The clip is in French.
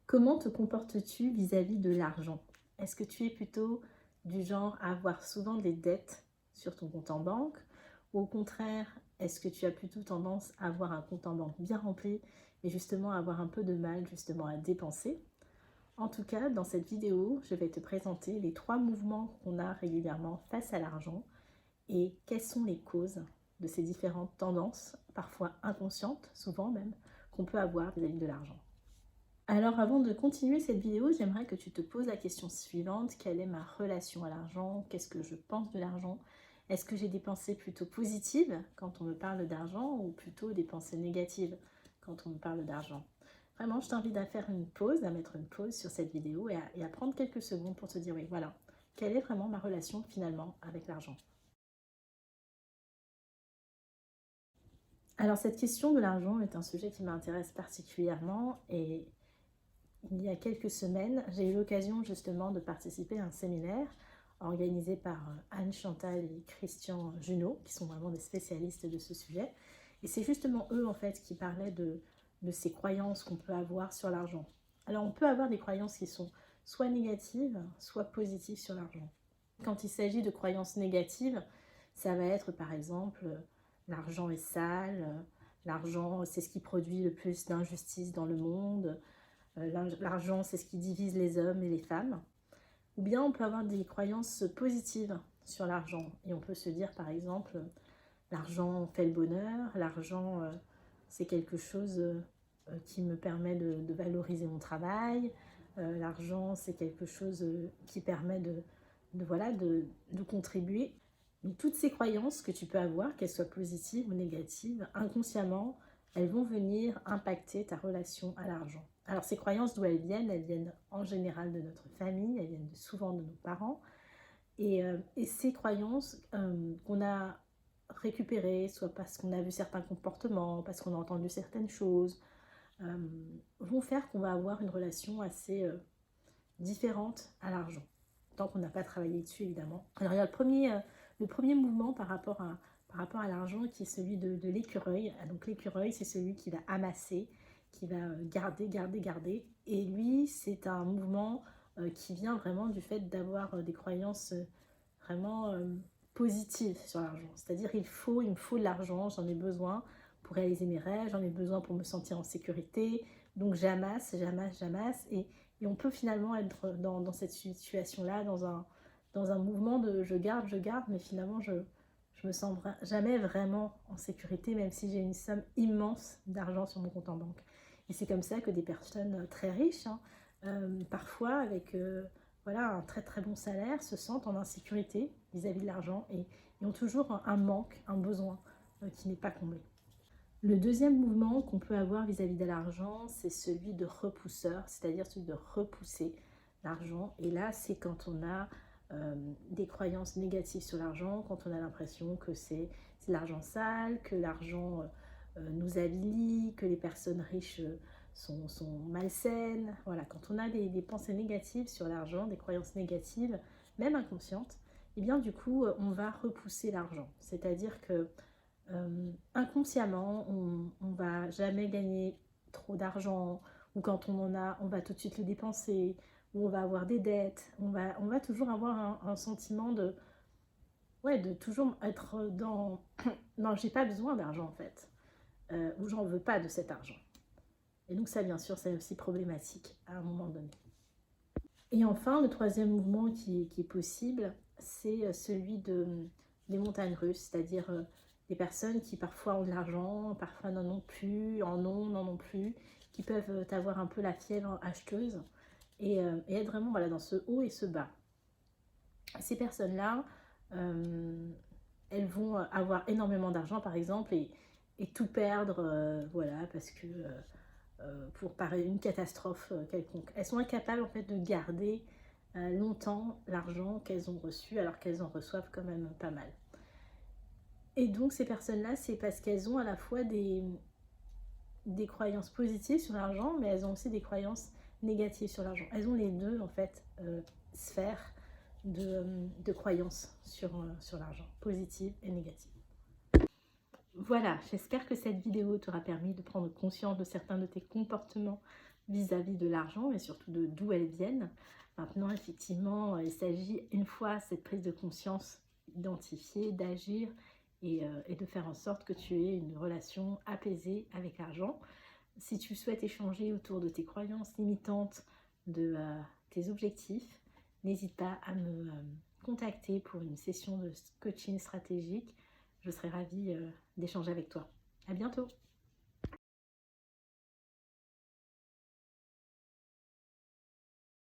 Comment te comportes-tu vis-à-vis de l'argent? Est-ce que tu es plutôt du genre à avoir souvent des dettes sur ton compte en banque? Ou au contraire, est-ce que tu as plutôt tendance à avoir un compte en banque bien rempli et justement à avoir un peu de mal justement à dépenser? En tout cas, dans cette vidéo, je vais te présenter les 3 mouvements qu'on a régulièrement face à l'argent et quelles sont les causes de ces différentes tendances, parfois inconscientes, souvent même, qu'on peut avoir vis-à-vis de l'argent. Alors avant de continuer cette vidéo, j'aimerais que tu te poses la question suivante. Quelle est ma relation à l'argent? Qu'est-ce que je pense de l'argent? Est-ce que j'ai des pensées plutôt positives quand on me parle d'argent ou plutôt des pensées négatives quand on me parle d'argent? Vraiment, je t'invite à faire une pause, à mettre une pause sur cette vidéo et à prendre quelques secondes pour te dire, oui, voilà, quelle est vraiment ma relation finalement avec l'argent? Alors cette question de l'argent est un sujet qui m'intéresse particulièrement et il y a quelques semaines, j'ai eu l'occasion justement de participer à un séminaire organisé par Anne Chantal et Christian Junot, qui sont vraiment des spécialistes de ce sujet. Et c'est justement eux en fait qui parlaient de ces croyances qu'on peut avoir sur l'argent. Alors on peut avoir des croyances qui sont soit négatives, soit positives sur l'argent. Quand il s'agit de croyances négatives, ça va être par exemple l'argent est sale, l'argent c'est ce qui produit le plus d'injustice dans le monde, l'argent c'est ce qui divise les hommes et les femmes. Ou bien on peut avoir des croyances positives sur l'argent et on peut se dire par exemple l'argent fait le bonheur, l'argent c'est quelque chose qui me permet de valoriser mon travail, l'argent c'est quelque chose qui permet voilà, de contribuer. Donc toutes ces croyances que tu peux avoir, qu'elles soient positives ou négatives, inconsciemment, elles vont venir impacter ta relation à l'argent. Alors ces croyances, d'où elles viennent? Elles viennent en général de notre famille, elles viennent souvent de nos parents. Et ces croyances qu'on a récupérées, soit parce qu'on a vu certains comportements, parce qu'on a entendu certaines choses, vont faire qu'on va avoir une relation assez différente à l'argent, tant qu'on n'a pas travaillé dessus évidemment. Alors il y a le premier mouvement par rapport à l'argent qui est celui de l'écureuil. Donc l'écureuil c'est celui qui va amasser, qui va garder, garder, garder. Et lui c'est un mouvement qui vient vraiment du fait d'avoir des croyances vraiment positives sur l'argent. C'est-à-dire il me faut de l'argent, j'en ai besoin pour réaliser mes rêves, j'en ai besoin pour me sentir en sécurité. Donc j'amasse, j'amasse, j'amasse. Et on peut finalement être dans cette situation-là, dans un mouvement de je garde, mais finalement je me sens jamais vraiment en sécurité, même si j'ai une somme immense d'argent sur mon compte en banque. Et c'est comme ça que des personnes très riches, hein, parfois avec voilà, un très très bon salaire, se sentent en insécurité vis-à-vis de l'argent et ont toujours un manque, un besoin qui n'est pas comblé. Le deuxième mouvement qu'on peut avoir vis-à-vis de l'argent, c'est celui de repousseur, c'est-à-dire celui de repousser l'argent. Et là, c'est quand on a des croyances négatives sur l'argent, quand on a l'impression que c'est de l'argent sale, que l'argent nous avilit, que les personnes riches sont malsaines. Voilà, quand on a des pensées négatives sur l'argent, des croyances négatives, même inconscientes, et bien du coup, on va repousser l'argent. C'est-à-dire que inconsciemment, on va jamais gagner trop d'argent, ou quand on en a, on va tout de suite le dépenser, ou on va avoir des dettes, on va toujours avoir un sentiment ouais, de toujours être dans non, j'ai pas besoin d'argent en fait, ou j'en veux pas de cet argent. Et donc ça, bien sûr, c'est aussi problématique à un moment donné. Et enfin, le troisième mouvement qui est possible, c'est celui des montagnes russes, c'est-à-dire des personnes qui parfois ont de l'argent, parfois n'en ont plus, n'en ont plus, qui peuvent avoir un peu la fièvre acheteuse et être vraiment voilà, dans ce haut et ce bas. Ces personnes-là, elles vont avoir énormément d'argent par exemple et tout perdre, voilà, parce que pour une catastrophe quelconque. Elles sont incapables en fait de garder longtemps l'argent qu'elles ont reçu alors qu'elles en reçoivent quand même pas mal. Et donc ces personnes-là, c'est parce qu'elles ont à la fois des croyances positives sur l'argent, mais elles ont aussi des croyances négatives sur l'argent. Elles ont les deux en fait sphères de croyances sur l'argent, positives et négatives. Voilà, j'espère que cette vidéo t'aura permis de prendre conscience de certains de tes comportements vis-à-vis de l'argent et surtout de d'où elles viennent. Maintenant, effectivement, il s'agit, une fois cette prise de conscience identifiée, d'agir et de faire en sorte que tu aies une relation apaisée avec l'argent. Si tu souhaites échanger autour de tes croyances limitantes, de tes objectifs, n'hésite pas à me contacter pour une session de coaching stratégique. Je serai ravie d'échanger avec toi. À bientôt!